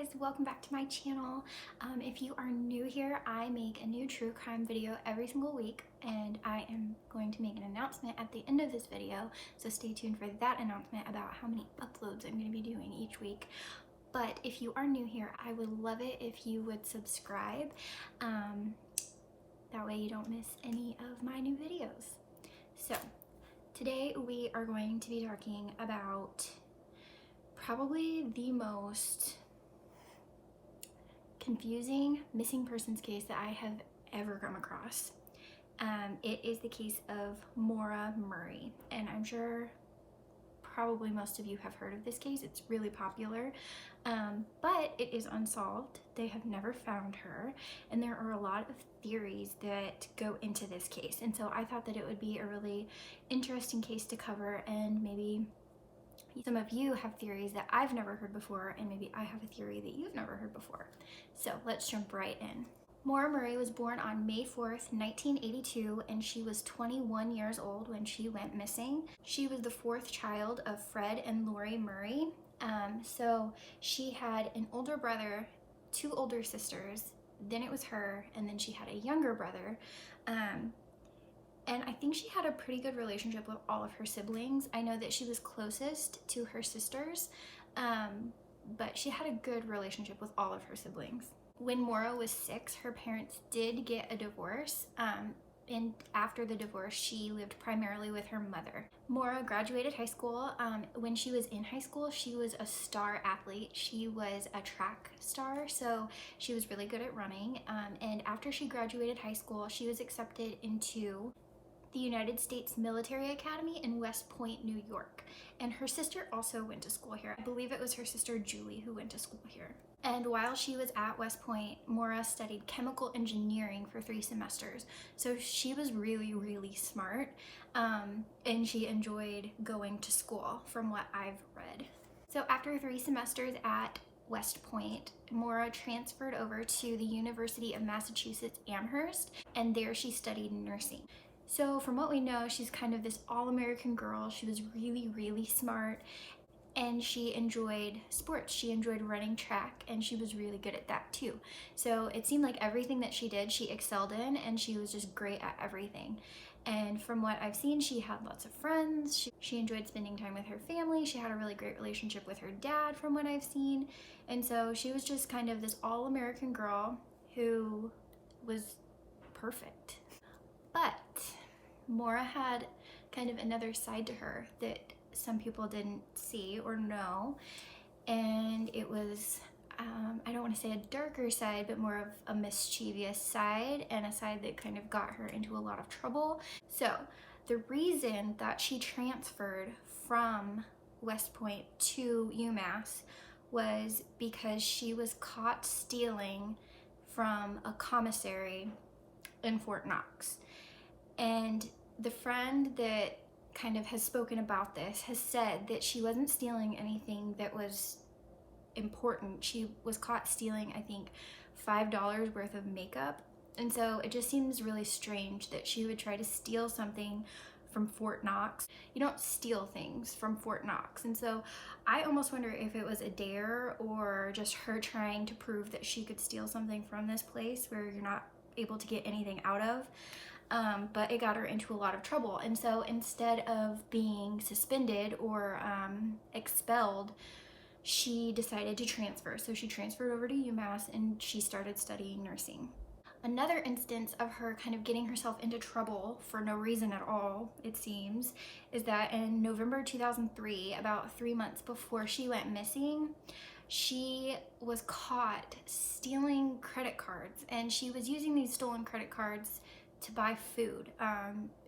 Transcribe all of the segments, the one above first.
guys, welcome back to my channel. If you are new here, I make a new true crime video every single week, and I am going to make an announcement at the end of this video, so stay tuned for that announcement about how many uploads I'm going to be doing each week. But if you are new here, I would love it if you would subscribe. That way you don't miss any of my new videos. So today we are going to be talking about probably the most confusing missing persons case that I have ever come across. It is the case of Maura Murray, and I'm sure probably most of you have heard of this case. It's really popular, but it is unsolved. They have never found her, and there are a lot of theories that go into this case, and so I thought that it would be a really interesting case to cover, and maybe some of you have theories that I've never heard before, and maybe I have a theory that you've never heard before. So let's jump right in. Maura Murray was born on May 4th, 1982, and she was 21 years old when she went missing. She was the fourth child of Fred and Lori Murray. So she had an older brother, two older sisters, then it was her, and then she had a younger brother. And I think she had a pretty good relationship with all of her siblings. I know that she was closest to her sisters, but she had a good relationship with all of her siblings. When Maura was 6, her parents did get a divorce, and after the divorce, she lived primarily with her mother. Maura graduated high school. When she was in high school, she was a star athlete. She was a track star, so she was really good at running. And after she graduated high school, she was accepted into the United States Military Academy in West Point, New York. And her sister also went to school here. I believe it was her sister Julie who went to school here. And while she was at West Point, Maura studied chemical engineering for 3 semesters. So she was really, really smart, and she enjoyed going to school from what I've read. So after 3 semesters at West Point, Maura transferred over to the University of Massachusetts Amherst, and there she studied nursing. So from what we know, she's kind of this all-American girl. She was really, really smart, and she enjoyed sports. She enjoyed running track, and she was really good at that too. So it seemed like everything that she did, she excelled in, and she was just great at everything. And from what I've seen, she had lots of friends. She enjoyed spending time with her family. She had a really great relationship with her dad from what I've seen. And so she was just kind of this all-American girl who was perfect. But Maura had kind of another side to her that some people didn't see or know, and it was, I don't want to say a darker side, but more of a mischievous side, and a side that kind of got her into a lot of trouble. So the reason that she transferred from West Point to UMass was because she was caught stealing from a commissary in Fort Knox. And the friend that kind of has spoken about this has said that she wasn't stealing anything that was important. She was caught stealing, I think, $5 worth of makeup. And so it just seems really strange that she would try to steal something from Fort Knox. You don't steal things from Fort Knox. And so I almost wonder if it was a dare or just her trying to prove that she could steal something from this place where you're not able to get anything out of. But it got her into a lot of trouble. And so instead of being suspended or expelled, she decided to transfer. So she transferred over to UMass, and she started studying nursing. Another instance of her kind of getting herself into trouble for no reason at all, it seems, is that in November 2003, about 3 months before she went missing, she was caught stealing credit cards, and she was using these stolen credit cards to buy food.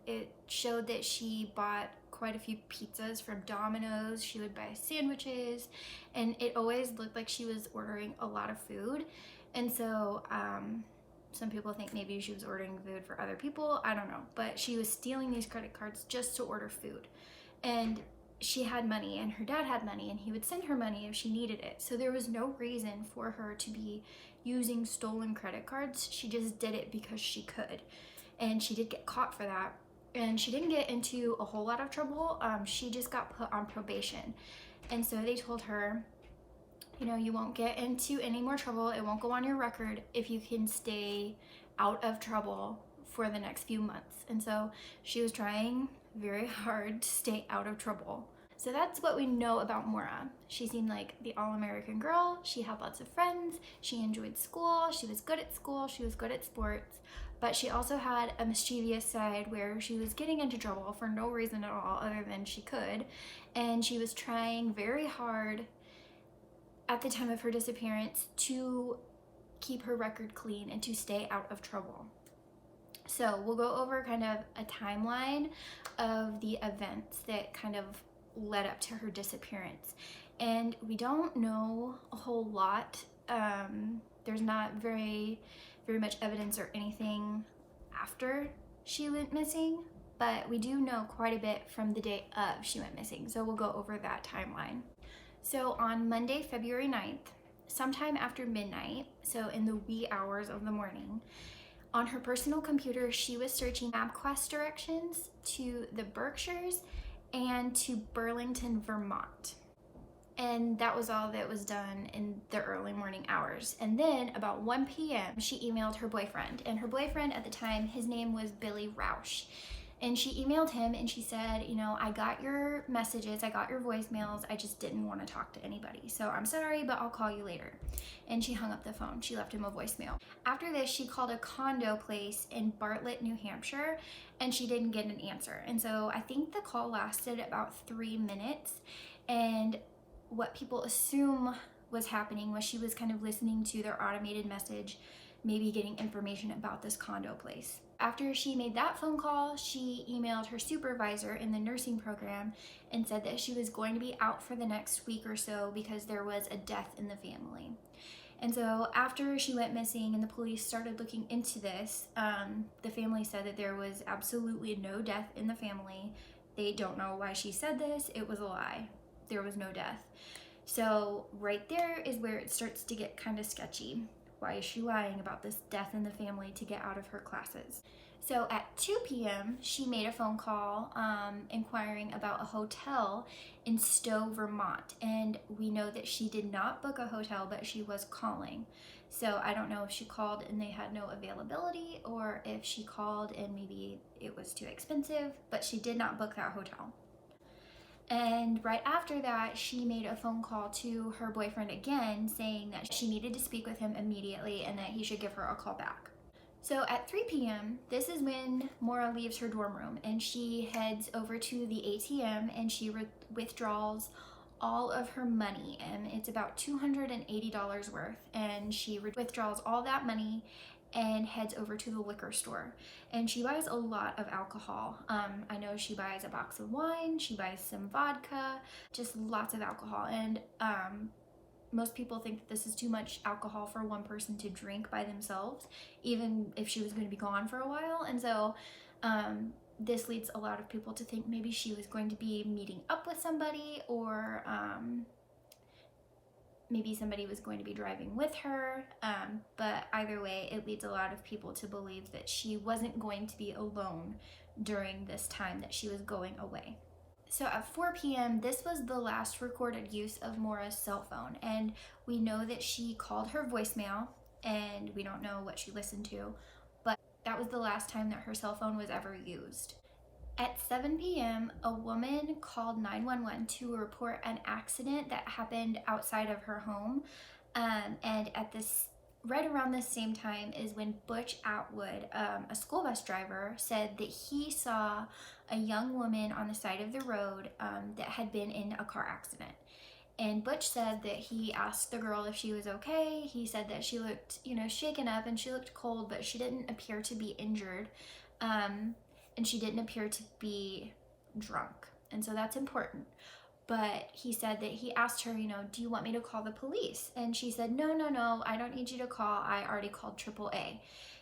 It showed that she bought quite a few pizzas from Domino's. She would buy sandwiches, and it always looked like she was ordering a lot of food. And so some people think maybe she was ordering food for other people. I don't know, but she was stealing these credit cards just to order food. And she had money, and her dad had money, and he would send her money if she needed it. So there was no reason for her to be using stolen credit cards. She just did it because she could. And she did get caught for that. And she didn't get into a whole lot of trouble. She just got put on probation. And so they told her You know, you won't get into any more trouble. It won't go on your record if you can stay out of trouble for the next few months. And so she was trying very hard to stay out of trouble. So that's what we know about Maura. She seemed like the all-American girl. She had lots of friends. She enjoyed school. She was good at school. She was good at sports. But she also had a mischievous side where she was getting into trouble for no reason at all other than she could. And she was trying very hard at the time of her disappearance to keep her record clean and to stay out of trouble. So we'll go over kind of a timeline of the events that kind of led up to her disappearance. And we don't know a whole lot. There's not very much evidence or anything after she went missing, but we do know quite a bit from the day of she went missing. So we'll go over that timeline. So on Monday, February 9th, sometime after midnight, so in the wee hours of the morning, on her personal computer, she was searching MapQuest directions to the Berkshires and to Burlington, Vermont. And that was all that was done in the early morning hours. And then about 1 p.m., she emailed her boyfriend. And her boyfriend at the time, his name was Billy Roush. And she emailed him and she said, you know, I got your messages, I got your voicemails, I just didn't want to talk to anybody. So I'm sorry, but I'll call you later. And she hung up the phone. She left him a voicemail. After this, she called a condo place in Bartlett, New Hampshire, and she didn't get an answer. And so I think the call lasted about 3 minutes. And what people assume was happening was she was kind of listening to their automated message, maybe getting information about this condo place. After she made that phone call, she emailed her supervisor in the nursing program and said that she was going to be out for the next week or so because there was a death in the family. And so after she went missing and the police started looking into this, the family said that there was absolutely no death in the family. They don't know why she said this. It was a lie. There was no death. So right there is where it starts to get kind of sketchy. Why is she lying about this death in the family to get out of her classes? So at 2 p.m., she made a phone call inquiring about a hotel in Stowe, Vermont. And we know that she did not book a hotel, but she was calling. So I don't know if she called and they had no availability or if she called and maybe it was too expensive, but she did not book that hotel. And right after that, she made a phone call to her boyfriend again, saying that she needed to speak with him immediately and that he should give her a call back. So at 3 p.m., this is when Maura leaves her dorm room and she heads over to the ATM and she withdraws all of her money, and it's about $280 worth, and she withdraws all that money and heads over to the liquor store. And she buys a lot of alcohol. I know she buys a box of wine, she buys some vodka, just lots of alcohol. And most people think that this is too much alcohol for one person to drink by themselves, even if she was going to be gone for a while. And so this leads a lot of people to think maybe she was going to be meeting up with somebody, or maybe somebody was going to be driving with her, but either way, it leads a lot of people to believe that she wasn't going to be alone during this time that she was going away. So at 4 p.m., this was the last recorded use of Maura's cell phone, and we know that she called her voicemail, and we don't know what she listened to, but that was the last time that her cell phone was ever used. At 7 p.m., a woman called 911 to report an accident that happened outside of her home. And at this, right around the same time is when Butch Atwood, a school bus driver, said that he saw a young woman on the side of the road that had been in a car accident. And Butch said that he asked the girl if she was okay. He said that she looked, shaken up and she looked cold, but she didn't appear to be injured. And she didn't appear to be drunk. And so that's important. But he said that he asked her, do you want me to call the police? And she said, no, I don't need you to call. I already called AAA.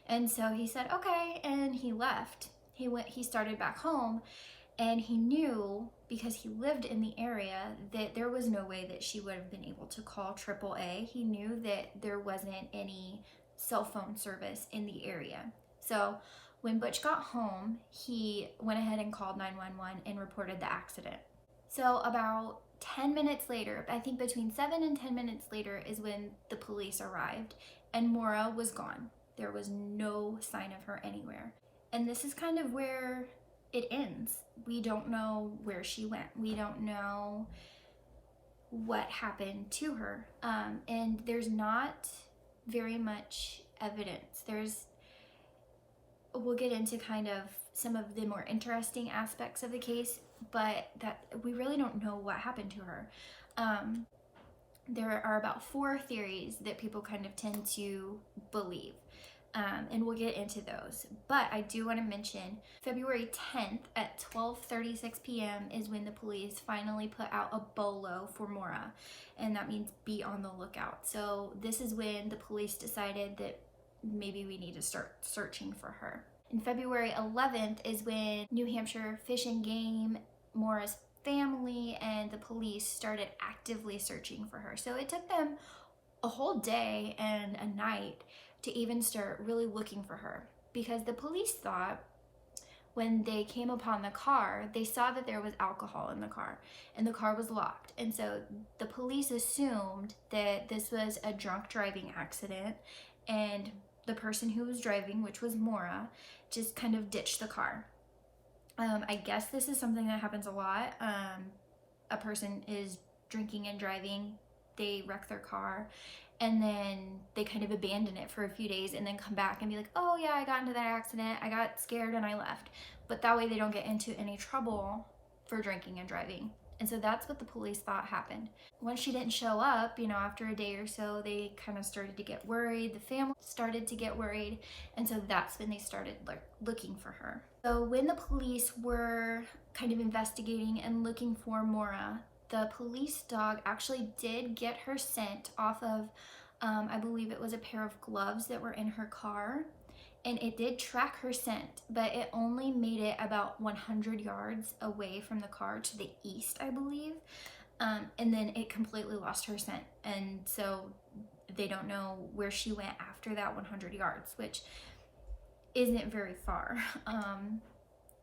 And so he said, okay, and he left. He started back home, and he knew, because he lived in the area, that there was no way that she would have been able to call AAA. He knew that there wasn't any cell phone service in the area. So when Butch got home, he went ahead and called 911 and reported the accident. So about 10 minutes later, I think between 7 and 10 minutes later, is when the police arrived, and Maura was gone. There was no sign of her anywhere. And this is kind of where it ends. We don't know where she went. We don't know what happened to her. And there's not very much evidence. We'll get into kind of some of the more interesting aspects of the case, but that we really don't know what happened to her. There are about 4 theories that people kind of tend to believe. And we'll get into those. But I do want to mention February 10th at 12:36 p.m. is when the police finally put out a bolo for Maura, and that means be on the lookout. So this is when the police decided that maybe we need to start searching for her. And February 11th is when New Hampshire Fish and Game, Maura's family, and the police started actively searching for her. So it took them a whole day and a night to even start really looking for her, because the police thought when they came upon the car, they saw that there was alcohol in the car and the car was locked. And so the police assumed that this was a drunk driving accident, and the person who was driving, which was Maura, just kind of ditched the car. I guess this is something that happens a lot. A person is drinking and driving, they wreck their car, and then they kind of abandon it for a few days and then come back and be like, oh yeah, I got into that accident, I got scared and I left. But that way they don't get into any trouble for drinking and driving. And so that's what the police thought happened. Once she didn't show up, after a day or so, they kind of started to get worried. The family started to get worried. And so that's when they started looking for her. So when the police were kind of investigating and looking for Maura, the police dog actually did get her scent off of, I believe it was a pair of gloves that were in her car. And it did track her scent, but it only made it about 100 yards away from the car to the east, I believe. And then it completely lost her scent. And so they don't know where she went after that 100 yards, which isn't very far.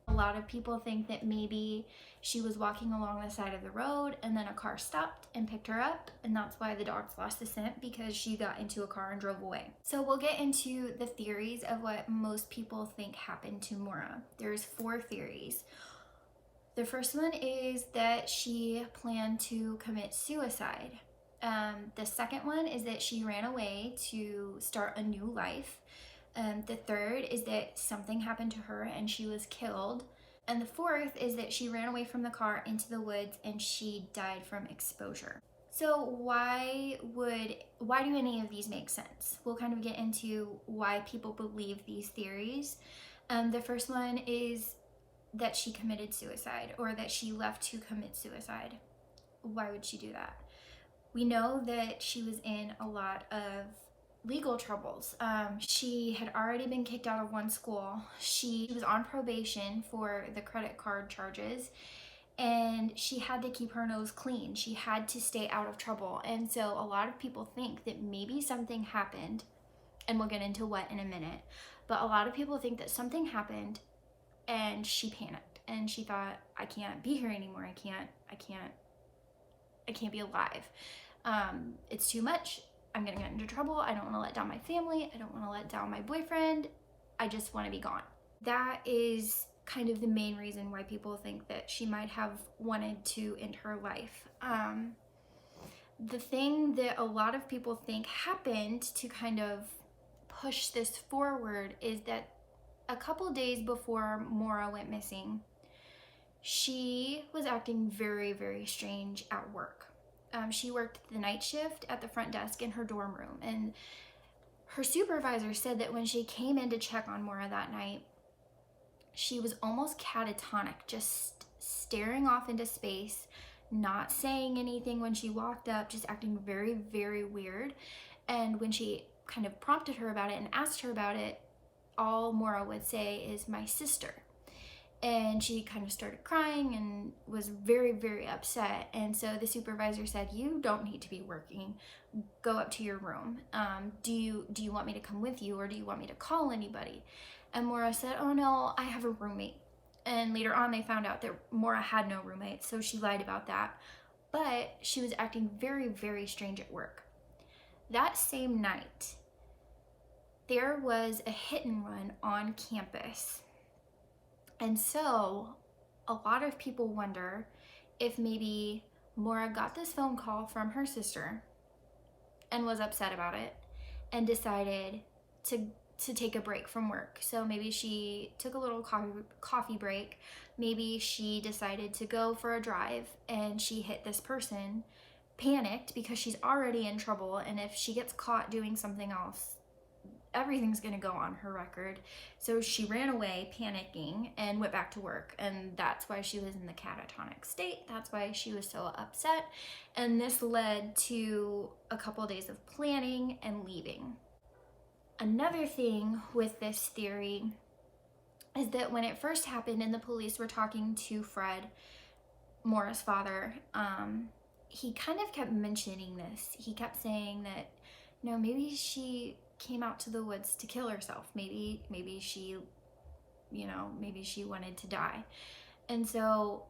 A lot of people think that maybe she was walking along the side of the road and then a car stopped and picked her up, and that's why the dogs lost the scent, because she got into a car and drove away. So we'll get into the theories of what most people think happened to Maura. There's 4 theories. The first one is that she planned to commit suicide. The second one is that she ran away to start a new life. The third is that something happened to her and she was killed. And the fourth is that she ran away from the car into the woods and she died from exposure. So why do any of these make sense? We'll kind of get into why people believe these theories. The first one is that she committed suicide, or that she left to commit suicide. Why would she do that? We know that she was in a lot of legal troubles. She had already been kicked out of one school. She was on probation for the credit card charges, and she had to keep her nose clean. She had to stay out of trouble. And so a lot of people think that maybe something happened, and we'll get into what in a minute, but a lot of people think that something happened and she panicked and she thought, I can't be here anymore. I can't be alive. It's too much. I'm gonna get into trouble. I don't want to let down my family. I don't want to let down my boyfriend. I just want to be gone. That is kind of the main reason why people think that she might have wanted to end her life. The thing that a lot of people think happened to kind of push this forward is that a couple days before Maura went missing, she was acting very, very strange at work. She worked the night shift at the front desk in her dorm room, and her supervisor said that when she came in to check on Maura that night, she was almost catatonic, just staring off into space, not saying anything when she walked up, just acting very, very weird. And when she kind of prompted her about it and asked her about it, all Maura would say is, my sister. And she kind of started crying and was very, very upset. And so the supervisor said, you don't need to be working. Go up to your room. Do you want me to come with you, or do you want me to call anybody? And Maura said, oh no, I have a roommate. And later on they found out that Maura had no roommate, so she lied about that. but she was acting very, very strange at work. That same night, there was a hit and run on campus. And so a lot of people wonder if maybe Maura got this phone call from her sister and was upset about it and decided to take a break from work. So maybe she took a little coffee break. Maybe she decided to go for a drive and she hit this person, panicked because she's already in trouble, and if she gets caught doing something else, everything's gonna go on her record. So she ran away panicking and went back to work, and that's why she was in the catatonic state. That's why she was so upset, and this led to a couple of days of planning and leaving. Another thing with this theory is that when it first happened and the police were talking to Fred, Maura's father, he kind of kept mentioning this. He kept saying that, maybe she came out to the woods to kill herself. Maybe she, maybe she wanted to die. And so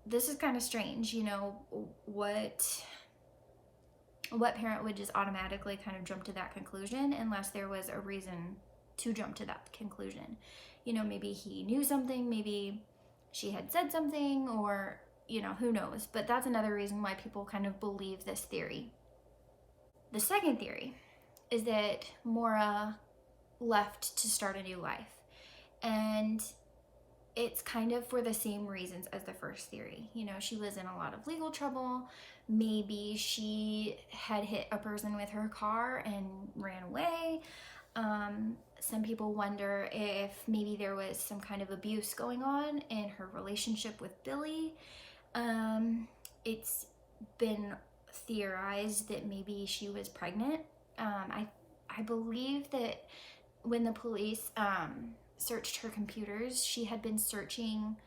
this is kind of strange, what parent would just automatically kind of jump to that conclusion unless there was a reason to jump to that conclusion. Maybe he knew something, maybe she had said something, or, who knows. But that's another reason why people kind of believe this theory. The second theory is that Maura left to start a new life. And it's kind of for the same reasons as the first theory. She was in a lot of legal trouble. Maybe she had hit a person with her car and ran away. Some people wonder if maybe there was some kind of abuse going on in her relationship with Billy. It's been theorized that maybe she was pregnant. I believe that when the police searched her computers, she had been searching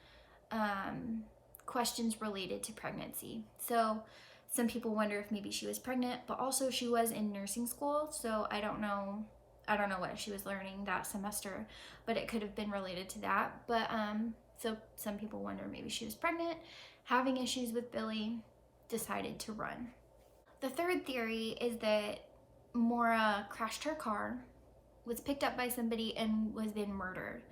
questions related to pregnancy. So some people wonder if maybe she was pregnant, but also she was in nursing school, so I don't know what she was learning that semester, but it could have been related to that. But so some people wonder maybe she was pregnant, having issues with Billy, decided to run. The third theory is that Maura crashed her car, was picked up by somebody, and was then murdered.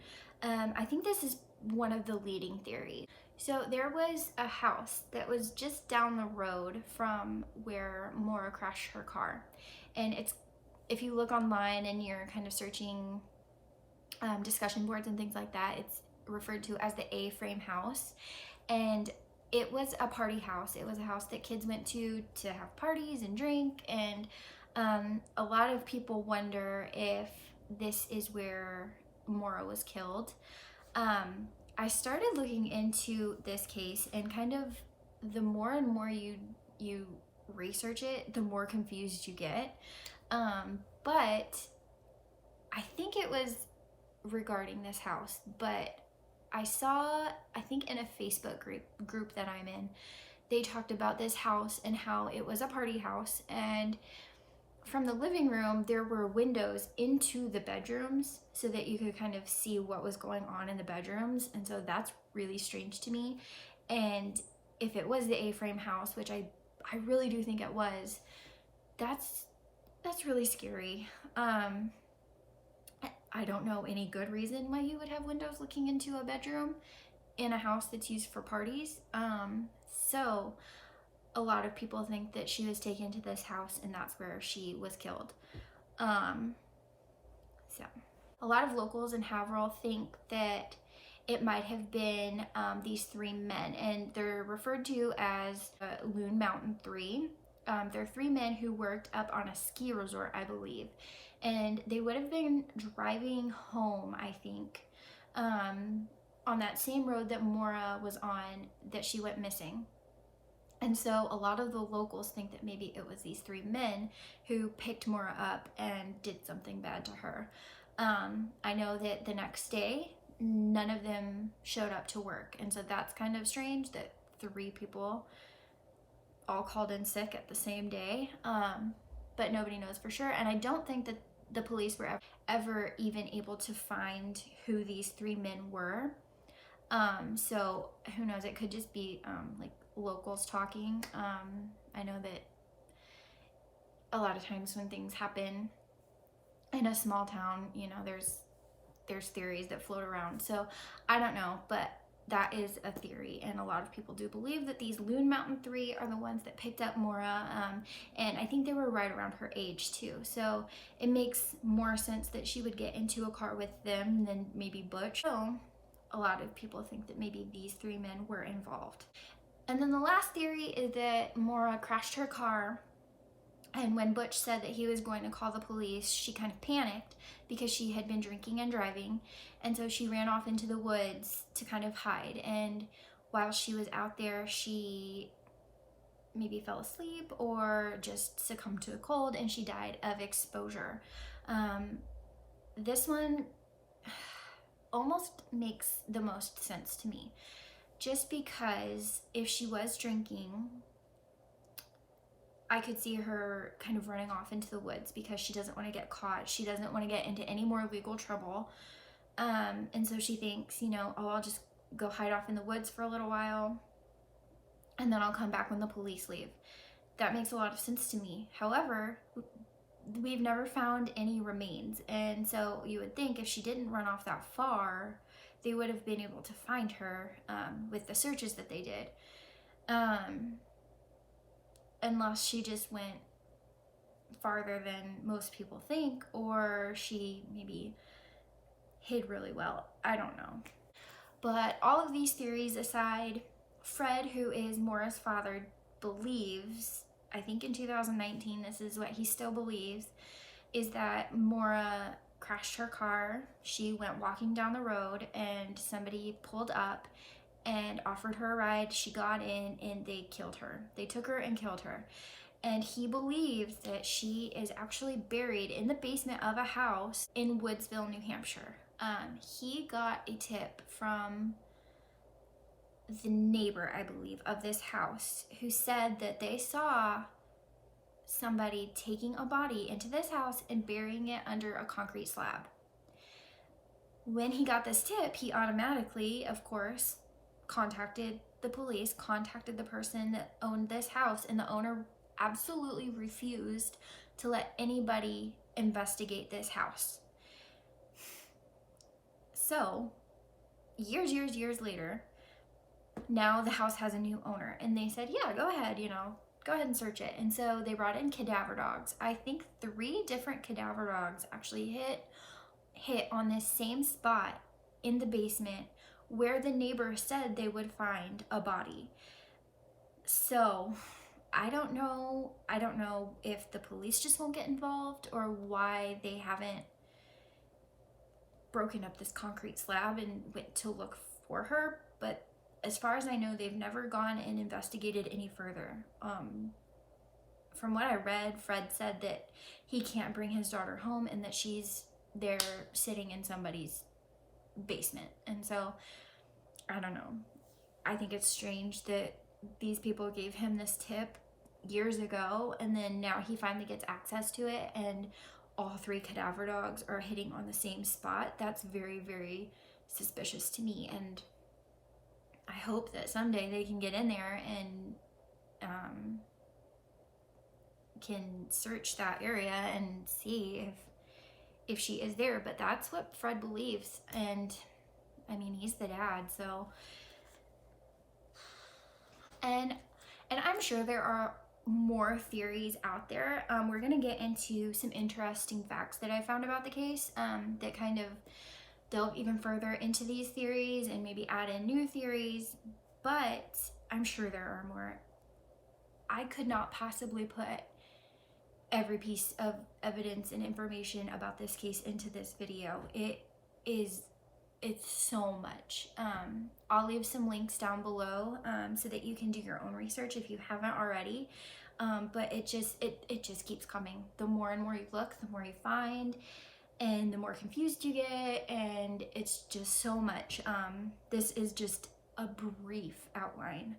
I think this is one of the leading theories. So there was a house that was just down the road from where Maura crashed her car. And if you look online and you're kind of searching discussion boards and things like that, it's referred to as the A-frame house. And it was a party house. It was a house that kids went to have parties and drink. And a lot of people wonder if this is where Maura was killed. I started looking into this case, and kind of the more and more you research it, the more confused you get. But I think it was regarding this house, but I saw, I think in a Facebook group that I'm in, they talked about this house and how it was a party house, and from the living room there were windows into the bedrooms so that you could kind of see what was going on in the bedrooms. And so that's really strange to me. And if it was the A-frame house, which I really do think it was, that's really scary. I don't know any good reason why you would have windows looking into a bedroom in a house that's used for parties. So a lot of people think that she was taken to this house and that's where she was killed. So a lot of locals in Haverhill think that it might have been these three men, and they're referred to as Loon Mountain 3. They're three men who worked up on a ski resort, I believe, and they would have been driving home, I think, on that same road that Maura was on that she went missing. And so a lot of the locals think that maybe it was these three men who picked Maura up and did something bad to her. I know that the next day, none of them showed up to work. And so that's kind of strange that three people all called in sick at the same day. But nobody knows for sure. And I don't think that the police were ever even able to find who these three men were. So who knows, it could just be like locals talking. I know that a lot of times when things happen in a small town, you know, there's theories that float around. So I don't know, but that is a theory, and a lot of people do believe that these Loon Mountain 3 are the ones that picked up Maura, and I think they were right around her age too. So it makes more sense that she would get into a car with them than maybe Butch. So a lot of people think that maybe these 3 men were involved. And then the last theory is that Maura crashed her car, and when Butch said that he was going to call the police, she kind of panicked because she had been drinking and driving, and so she ran off into the woods to kind of hide. And while she was out there, she maybe fell asleep or just succumbed to a cold, and she died of exposure. This one almost makes the most sense to me, just because if she was drinking, I could see her kind of running off into the woods because she doesn't want to get caught. She doesn't want to get into any more legal trouble. And so she thinks, you know, oh, I'll just go hide off in the woods for a little while, and then I'll come back when the police leave. That makes a lot of sense to me. However, we've never found any remains. And so you would think if she didn't run off that far, they would have been able to find her with the searches that they did. Unless she just went farther than most people think, or she maybe hid really well. I don't know. But all of these theories aside, Fred, who is Maura's father, believes, I think in 2019, this is what he still believes, is that Maura crashed her car. She went walking down the road and somebody pulled up and offered her a ride. She got in and they killed her. They took her and killed her. And he believes that she is actually buried in the basement of a house in Woodsville, New Hampshire. He got a tip from the neighbor, I believe, of this house, who said that they saw somebody taking a body into this house and burying it under a concrete slab. When he got this tip, he automatically, of course, contacted the police, contacted the person that owned this house, and the owner absolutely refused to let anybody investigate this house. So, years later, now the house has a new owner, and they said, yeah, go ahead, you know, go ahead and search it. And so they brought in cadaver dogs. I think 3 different cadaver dogs actually hit on this same spot in the basement where the neighbor said they would find a body. So I don't know if the police just won't get involved or why they haven't broken up this concrete slab and went to look for her, but as far as I know, they've never gone and investigated any further. From what I read, Fred said that he can't bring his daughter home and that she's there sitting in somebody's basement. And so, I don't know. I think it's strange that these people gave him this tip years ago, and then now he finally gets access to it, and all 3 cadaver dogs are hitting on the same spot. That's very, very suspicious to me, and I hope that someday they can get in there and can search that area and see if she is there. But that's what Fred believes, and I mean, he's the dad, so. And I'm sure there are more theories out there. We're gonna get into some interesting facts that I found about the case that kind of delve even further into these theories and maybe add in new theories, but I'm sure there are more. I could not possibly put every piece of evidence and information about this case into this video. It's so much. I'll leave some links down below so that you can do your own research if you haven't already. But it just keeps coming. The more and more you look, the more you find, and the more confused you get, and it's just so much. This is just a brief outline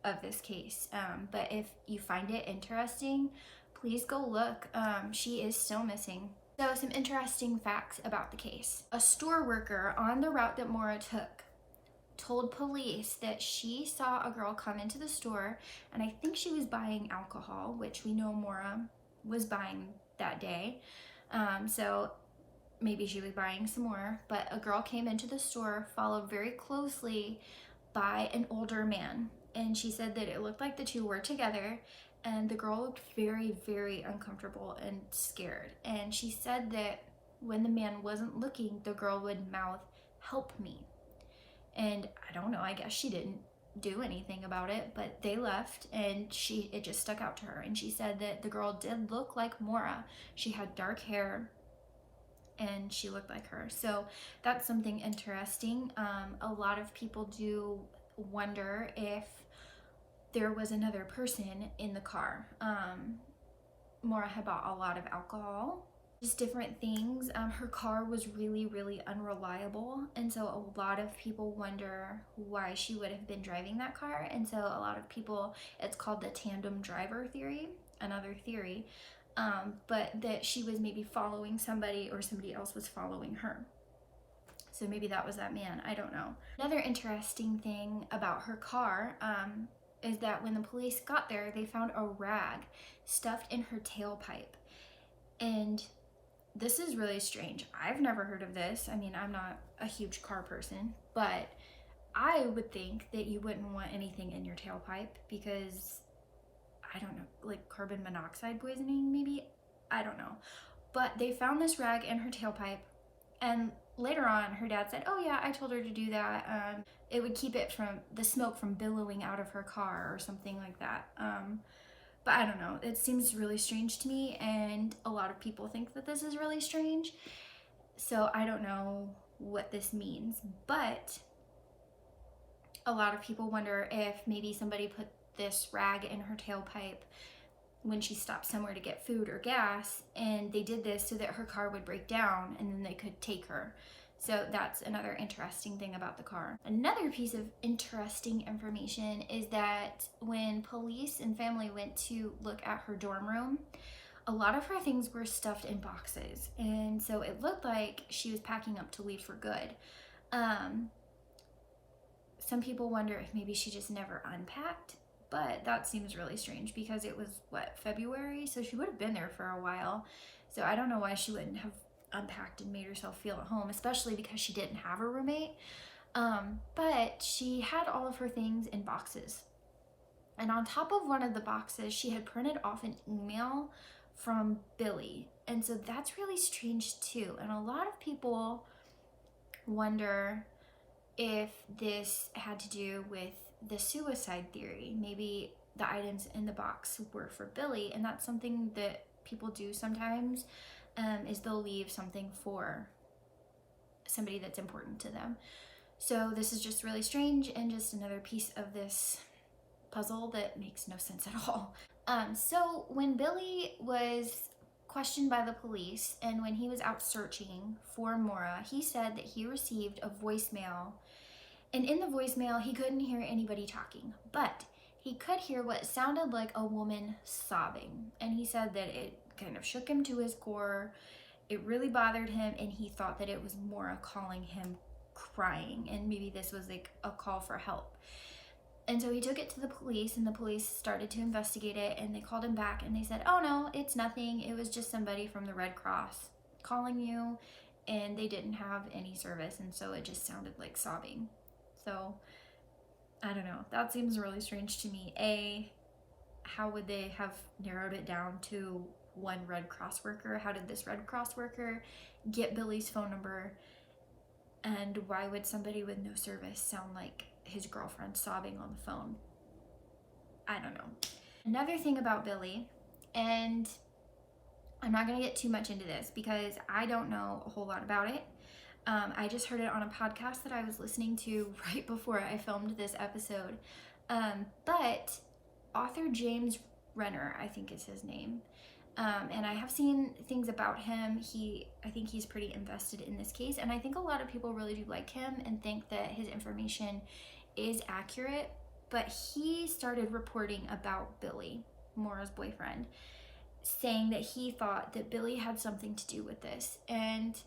of this case. But if you find it interesting, please go look. She is still missing. So some interesting facts about the case. A store worker on the route that Maura took told police that she saw a girl come into the store, and I think she was buying alcohol, which we know Maura was buying that day. So maybe she was buying some more, but a girl came into the store followed very closely by an older man, and she said that it looked like the two were together, and the girl looked very, very uncomfortable and scared. And she said that when the man wasn't looking, the girl would mouth, "Help me." And I don't know, I guess she didn't do anything about it, but they left, and it just stuck out to her. And she said that the girl did look like Maura. She had dark hair and she looked like her. So that's something interesting. A lot of people do wonder if there was another person in the car. Maura had bought a lot of alcohol, just different things. Her car was really, really unreliable, and so a lot of people wonder why she would have been driving that car. And so a lot of people, it's called the tandem driver theory, another theory, but that she was maybe following somebody or somebody else was following her. So maybe that was that man, I don't know. Another interesting thing about her car is that when the police got there, they found a rag stuffed in her tailpipe. And this is really strange. I've never heard of this. I mean, I'm not a huge car person, but I would think that you wouldn't want anything in your tailpipe because, I don't know, like carbon monoxide poisoning maybe? I don't know. But they found this rag in her tailpipe, and later on her dad said, "Oh yeah, I told her to do that. It would keep it from the smoke from billowing out of her car," or something like that. But I don't know, it seems really strange to me, and a lot of people think that this is really strange. So I don't know what this means, but a lot of people wonder if maybe somebody put this rag in her tailpipe when she stopped somewhere to get food or gas, and they did this so that her car would break down and then they could take her. So that's another interesting thing about the car. Another piece of interesting information is that when police and family went to look at her dorm room, a lot of her things were stuffed in boxes, and so it looked like she was packing up to leave for good. Some people wonder if maybe she just never unpacked, but that seems really strange because it was, what, February? So she would have been there for a while. So I don't know why she wouldn't have unpacked and made herself feel at home, especially because she didn't have a roommate. But she had all of her things in boxes. And on top of one of the boxes, she had printed off an email from Billy. And so that's really strange too. And a lot of people wonder if this had to do with the suicide theory. Maybe the items in the box were for Billy, and that's something that people do sometimes, is they'll leave something for somebody that's important to them. So this is just really strange and just another piece of this puzzle that makes no sense at all. So when Billy was questioned by the police and when he was out searching for Maura, he said that he received a voicemail, and in the voicemail he couldn't hear anybody talking, but he could hear what sounded like a woman sobbing, and he said that it kind of shook him to his core. It really bothered him, and he thought that it was Maura calling him crying, and maybe this was like a call for help. And so he took it to the police, and the police started to investigate it, and they called him back and they said, "Oh no, it's nothing. It was just somebody from the Red Cross calling you," and they didn't have any service, and so it just sounded like sobbing. So I don't know, that seems really strange to me. How would they have narrowed it down to one Red Cross worker? How did this Red Cross worker get Billy's phone number? And why would somebody with no service sound like his girlfriend sobbing on the phone? I don't know. Another thing about Billy, and I'm not gonna get too much into this because I don't know a whole lot about it. I just heard it on a podcast that I was listening to right before I filmed this episode. But author James Renner, I think is his name, and I have seen things about him. I think he's pretty invested in this case, and I think a lot of people really do like him and think that his information is accurate. But he started reporting about Billy, Maura's boyfriend, saying that he thought that Billy had something to do with this. And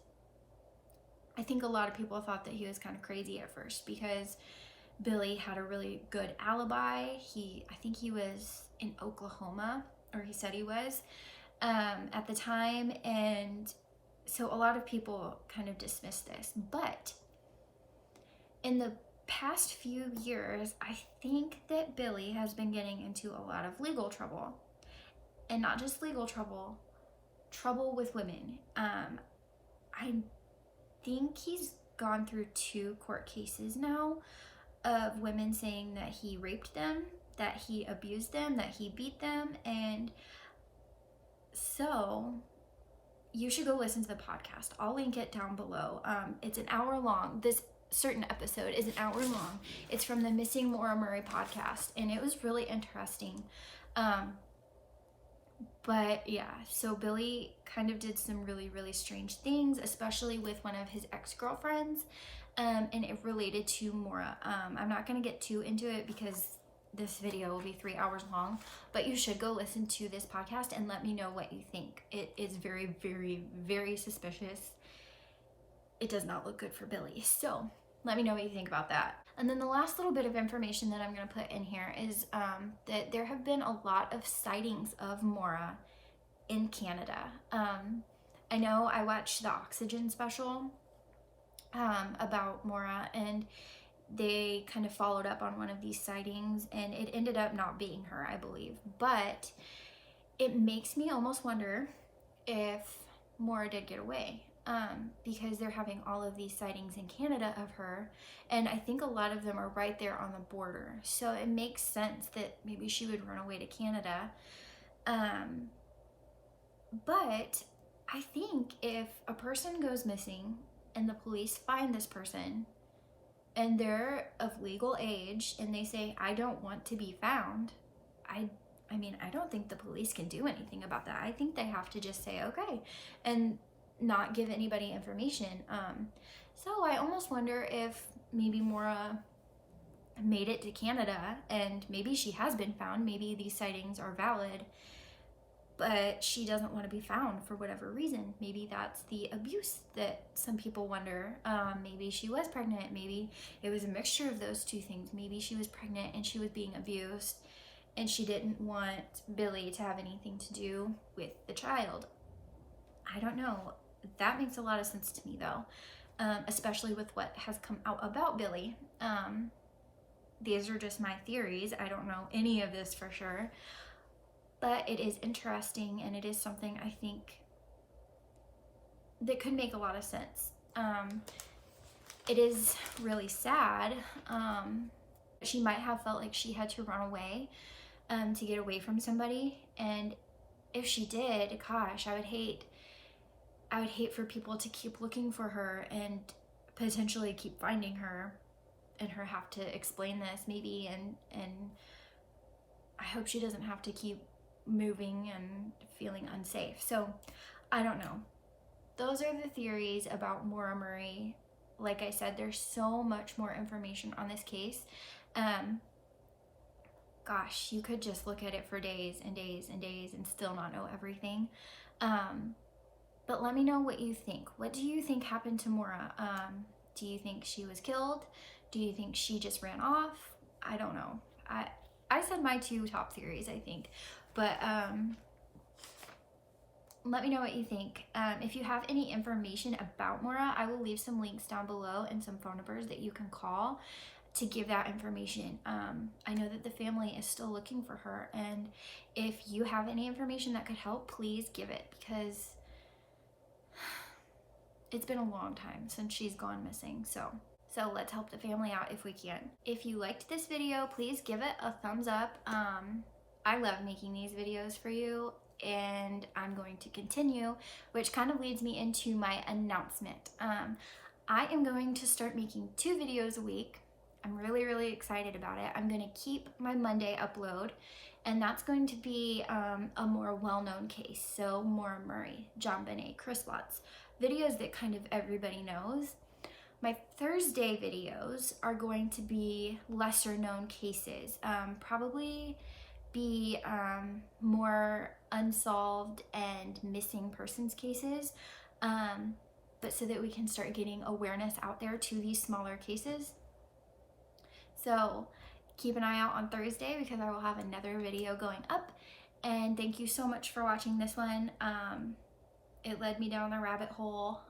I think a lot of people thought that he was kind of crazy at first because Billy had a really good alibi. I think he was in Oklahoma, or he said he was, at the time. And so a lot of people kind of dismissed this. But in the past few years, I think that Billy has been getting into a lot of legal trouble. And not just legal trouble, trouble with women. I think he's gone through 2 court cases now of women saying that he raped them, that he abused them, that he beat them. And so you should go listen to the podcast. I'll link it down below. It's an hour long. This certain episode is an hour long. It's from the Missing Maura Murray podcast, and it was really interesting. But yeah, so Billy kind of did some really, really strange things, especially with one of his ex-girlfriends, and it related to Maura. I'm not going to get too into it because this video will be 3 hours long, but you should go listen to this podcast and let me know what you think. It is very, very, very suspicious. It does not look good for Billy. So let me know what you think about that. And then the last little bit of information that I'm going to put in here is that there have been a lot of sightings of Maura in Canada. I know I watched the Oxygen special about Maura, and they kind of followed up on one of these sightings, and it ended up not being her, I believe. But it makes me almost wonder if Maura did get away, because they're having all of these sightings in Canada of her, and I think a lot of them are right there on the border. So it makes sense that maybe she would run away to Canada. But I think if a person goes missing and the police find this person and they're of legal age and they say, I don't want to be found, I mean, I don't think the police can do anything about that. I think they have to just say, okay, and not give anybody information. So I almost wonder if maybe Maura made it to Canada and maybe she has been found. Maybe these sightings are valid, but she doesn't want to be found for whatever reason. Maybe that's the abuse that some people wonder. Maybe she was pregnant. Maybe it was a mixture of those 2 things. Maybe she was pregnant and she was being abused and she didn't want Billy to have anything to do with the child. I don't know. That makes a lot of sense to me though, especially with what has come out about Billy. These are just my theories. I don't know any of this for sure. But it is interesting, and it is something I think that could make a lot of sense. It is really sad. She might have felt like she had to run away to get away from somebody. And if she did, gosh, I would hate for people to keep looking for her and potentially keep finding her and her have to explain this maybe. And I hope she doesn't have to keep moving and feeling unsafe. So I don't know. Those are the theories about Maura Murray. Like I said, there's so much more information on this case. Gosh, you could just look at it for days and days and days and still not know everything. But let me know what you think. What do you think happened to Maura? Do you think she was killed? Do you think she just ran off? I don't know. I said my 2 top theories, I think. But let me know what you think. If you have any information about Maura, I will leave some links down below and some phone numbers that you can call to give that information. I know that the family is still looking for her, and if you have any information that could help, please give it, because it's been a long time since she's gone missing. So let's help the family out if we can. If you liked this video, please give it a thumbs up. I love making these videos for you, and I'm going to continue, which kind of leads me into my announcement. I am going to start making 2 videos a week. I'm really, really excited about it. I'm going to keep my Monday upload, and that's going to be a more well-known case. So Maura Murray, John Bonet, Chris Watts, videos that kind of everybody knows. My Thursday videos are going to be lesser known cases, probably be more unsolved and missing persons cases. but so that we can start getting awareness out there to these smaller cases. So keep an eye out on Thursday because I will have another video going up. And thank you so much for watching this one. It led me down the rabbit hole.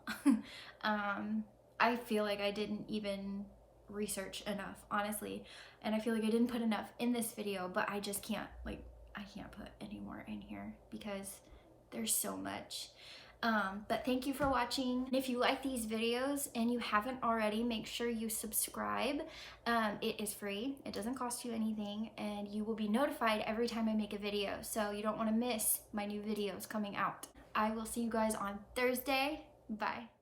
I feel like I didn't even research enough, honestly. And I feel like I didn't put enough in this video, but I just can't, like, I can't put any more in here because there's so much. But thank you for watching. If you like these videos and you haven't already, make sure you subscribe. It is free, it doesn't cost you anything, and you will be notified every time I make a video, so you don't want to miss my new videos coming out. I will see you guys on Thursday. Bye.